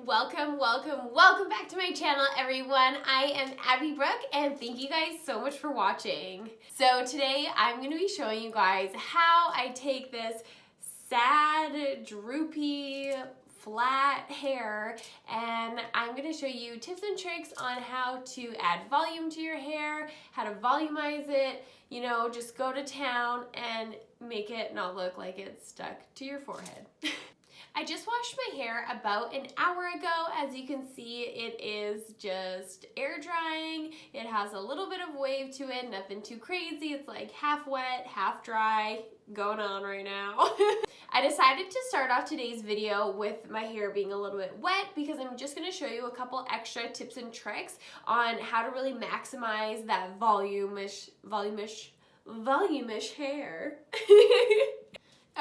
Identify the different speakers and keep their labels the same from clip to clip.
Speaker 1: Welcome back to my channel, everyone. I am Abby Brooke, and thank you guys so much for watching. So today I'm going to be showing you guys how I take this sad, droopy, flat hair, and I'm going to show you tips and tricks on how to add volume to your hair, how to volumize it, you know, just go to town and make it not look like it's stuck to your forehead. I just washed my hair about an hour ago. As you can see, it is just air drying. It has a little bit of wave to it, nothing too crazy. It's like half wet, half dry going on right now. I decided to start off today's video with my hair being a little bit wet because I'm just going to show you a couple extra tips and tricks on how to really maximize that volumish hair.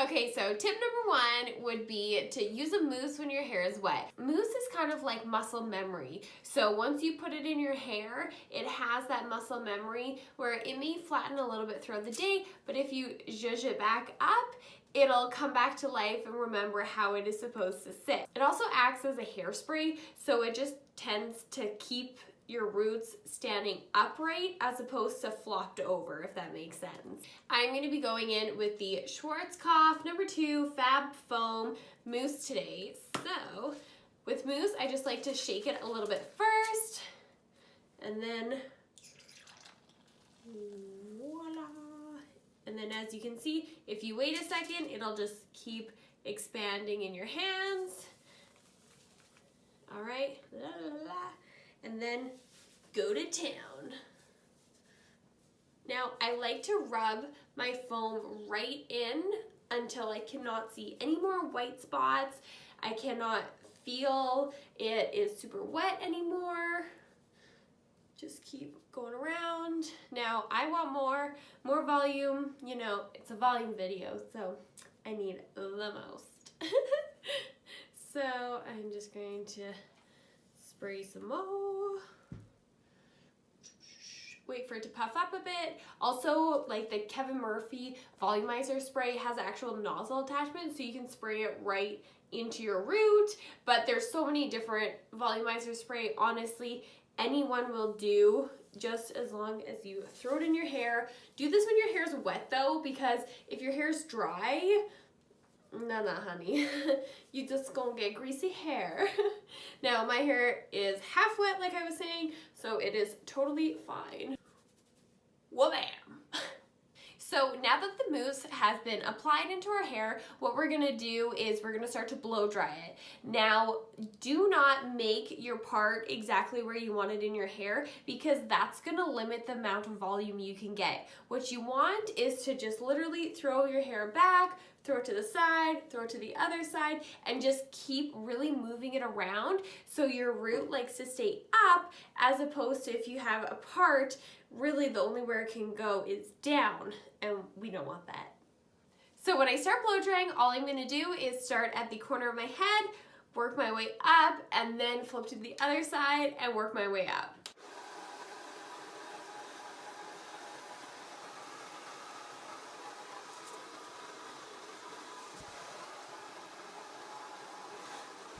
Speaker 1: Okay, so tip number one would be to use a mousse when your hair is wet. Mousse is kind of like muscle memory. So once you put it in your hair, it has that muscle memory where it may flatten a little bit throughout the day, but if you zhuzh it back up, it'll come back to life and remember how it is supposed to sit. It also acts as a hairspray, so it just tends to keep your roots standing upright as opposed to flopped over, if that makes sense. I'm going to be going in with the Schwarzkopf number 2 Fab Foam Mousse today. So with mousse, I just like to shake it a little bit first, and then voila. And then as you can see, if you wait a second, it'll just keep expanding in your hands. All right. La, la, la. And then go to town. Now, I like to rub my foam right in until I cannot see any more white spots. I cannot feel it is super wet anymore. Just keep going around. Now, I want more volume. You know, it's a volume video, so I need the most. So I'm just going to spray some more. Wait for it to puff up a bit. Also, like the Kevin Murphy volumizer spray has actual nozzle attachment, so you can spray it right into your root. But there's so many different volumizer spray. Honestly, anyone will do, just as long as you throw it in your hair. Do this when your hair's wet though, because if your hair's dry, no, honey. You just gonna get greasy hair. Now, my hair is half wet, like I was saying, so it is totally fine. Wha-bam! So now that the mousse has been applied into our hair, what we're gonna do is we're gonna start to blow dry it. Now, do not make your part exactly where you want it in your hair, because that's gonna limit the amount of volume you can get. What you want is to just literally throw your hair back, throw it to the side, throw it to the other side, and just keep really moving it around so your root likes to stay up, as opposed to if you have a part, really the only where it can go is down, and we don't want that. So when I start blow drying, all I'm gonna do is start at the corner of my head, work my way up, and then flip to the other side and work my way up.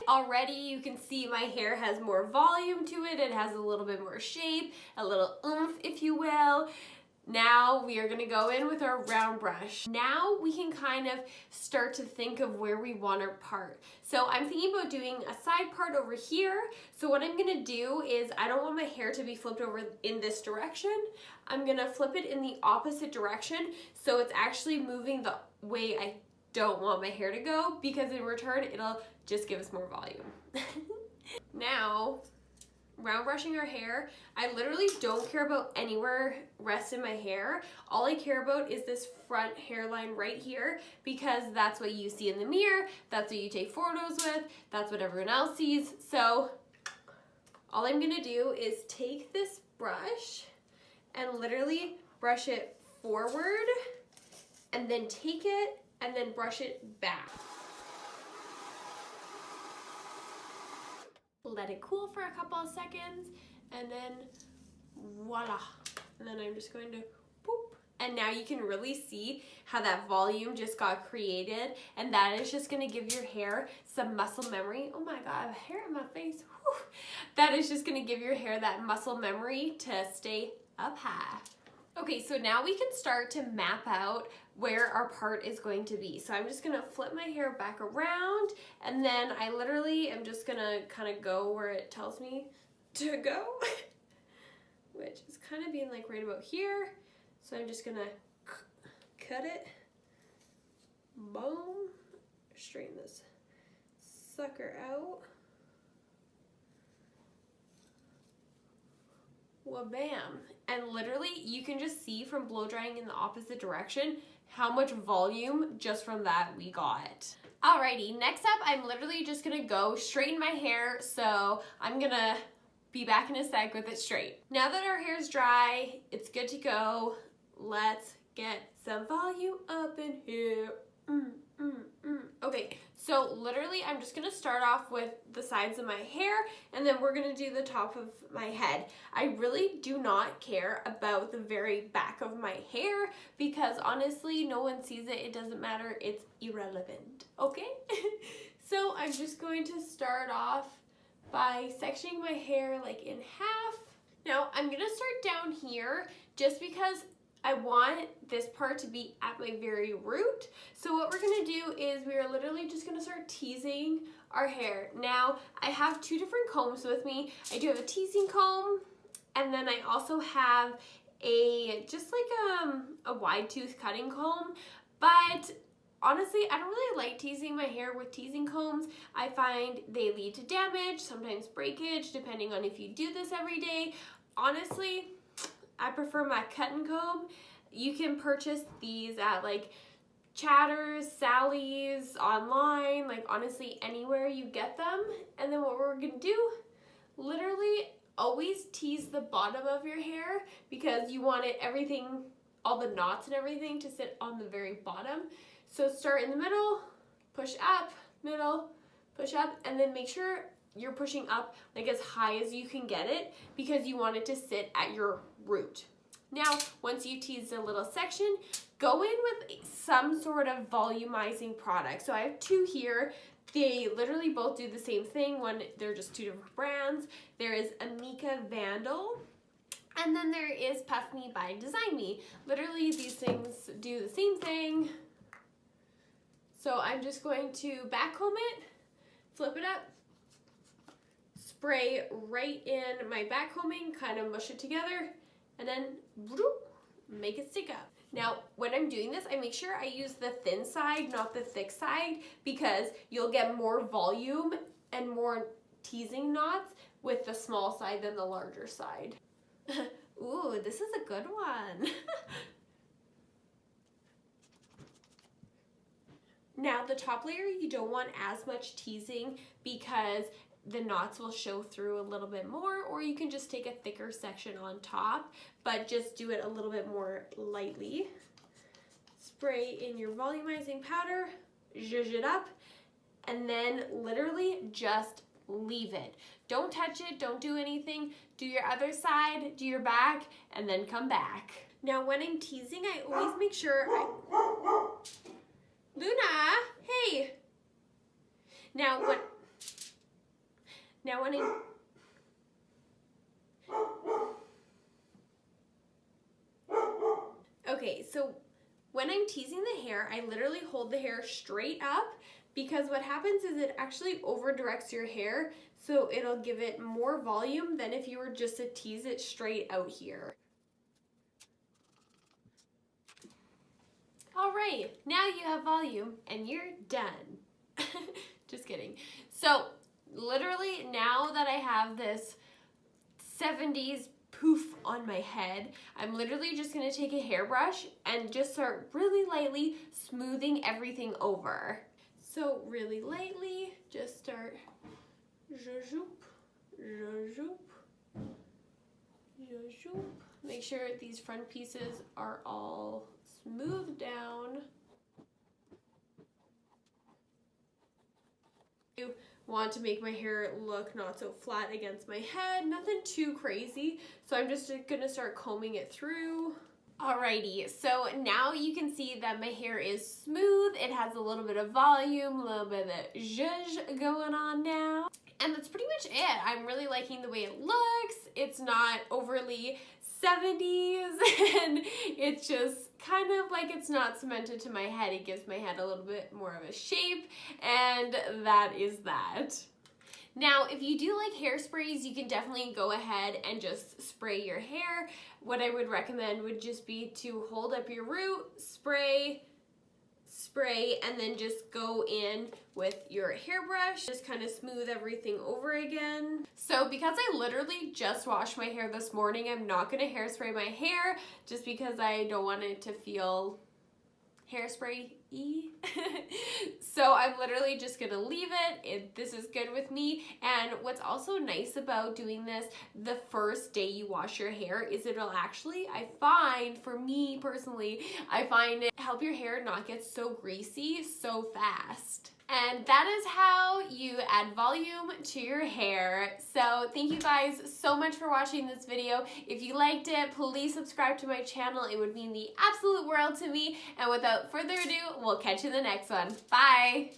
Speaker 1: Already you can see my hair has more volume to it. It has a little bit more shape, a little oomph, if you will. Now we are gonna go in with our round brush. Now we can kind of start to think of where we want our part. So I'm thinking about doing a side part over here. So what I'm gonna do is, I don't want my hair to be flipped over in this direction. I'm gonna flip it in the opposite direction, so it's actually moving the way I don't want my hair to go, because in return it'll just give us more volume. Now, round brushing our hair, I literally don't care about anywhere rest in my hair. All I care about is this front hairline right here, because that's what you see in the mirror, that's what you take photos with, that's what everyone else sees. So all I'm gonna do is take this brush and literally brush it forward, and then take it and then brush it back. Let it cool for a couple of seconds, and then voila. And then I'm just going to boop And now you can really see how that volume just got created, and that is just gonna give your hair some muscle memory. Oh my God, I have hair in my face. Whew. That is just gonna give your hair that muscle memory to stay up high. Okay, so now we can start to map out where our part is going to be. So I'm just gonna flip my hair back around, and then I literally am just gonna kind of go where it tells me to go, which is kind of being like right about here. So I'm just gonna cut it, boom, straighten this sucker out. Well, bam. And literally you can just see from blow drying in the opposite direction how much volume just from that we got. Alrighty, next up I'm literally just gonna go straighten my hair, so I'm gonna be back in a sec with it straight. Now that our hair's dry, it's good to go. Let's get some volume up in here. Okay, so literally I'm just gonna start off with the sides of my hair, and then we're gonna do the top of my head. I really do not care about the very back of my hair because honestly no one sees it, it doesn't matter, it's irrelevant, okay? So I'm just going to start off by sectioning my hair like in half. Now I'm gonna start down here just because I want this part to be at my very root. So what we're gonna do is we are literally just gonna start teasing our hair. Now, I have two different combs with me. I do have a teasing comb, and then I also have just like a wide tooth cutting comb. But honestly, I don't really like teasing my hair with teasing combs. I find they lead to damage, sometimes breakage, depending on if you do this every day. Honestly, I prefer my cutting comb. You can purchase these at like Chatters, Sally's, online, like honestly anywhere you get them. And then what we're gonna do, literally always tease the bottom of your hair because you want it everything, all the knots and everything to sit on the very bottom. So start in the middle, push up, middle, push up, and then make sure you're pushing up like as high as you can get it because you want it to sit at your root. Now, once you tease a little section, go in with some sort of volumizing product. So I have two here. They literally both do the same thing. They're just two different brands. There is Amika Vandal, and then there is Puff Me by Design Me. Literally, these things do the same thing. So I'm just going to back comb it, flip it up, spray right in my back combing, kind of mush it together, and then make it stick up. Now, when I'm doing this, I make sure I use the thin side, not the thick side, because you'll get more volume and more teasing knots with the small side than the larger side. Ooh, this is a good one. Now, the top layer, you don't want as much teasing because the knots will show through a little bit more, or you can just take a thicker section on top, but just do it a little bit more lightly. Spray in your volumizing powder, zhuzh it up, and then literally just leave it. Don't touch it, don't do anything. Do your other side, do your back, and then come back. Now, when I'm teasing, I always make sure Luna, hey! Now when Okay, so when I'm teasing the hair, I literally hold the hair straight up because what happens is it actually over directs your hair, so it'll give it more volume than if you were just to tease it straight out here. All right, now you have volume and you're done. Just kidding. So literally now that I have this 70s poof on my head, I'm literally just gonna take a hairbrush and just start really lightly smoothing everything over. So really lightly, just start zhuzhoop, zhuzhoop, zhuzhoop. Make sure these front pieces are all smoothed down. You want to make my hair look not so flat against my head, nothing too crazy. So I'm just gonna start combing it through. Alrighty, so now you can see that my hair is smooth. It has a little bit of volume, a little bit of zhuzh going on now. And that's pretty much it. I'm really liking the way it looks. It's not overly 70s and it's just kind of like it's not cemented to my head. It gives my head a little bit more of a shape, and that is that. Now, if you do like hairsprays, you can definitely go ahead and just spray your hair. What I would recommend would just be to hold up your root, spray, and then just go in with your hairbrush, just kind of smooth everything over again. So because I literally just washed my hair this morning, I'm not gonna hairspray my hair just because I don't want it to feel hairspray-y. So I'm literally just gonna leave it. This is good with me. And what's also nice about doing this the first day you wash your hair is it'll actually, I find, for me personally, I find it help your hair not get so greasy so fast. And that is how you add volume to your hair. So thank you guys so much for watching this video. If you liked it, please subscribe to my channel. It would mean the absolute world to me. And without further ado, we'll catch you in the next one. Bye!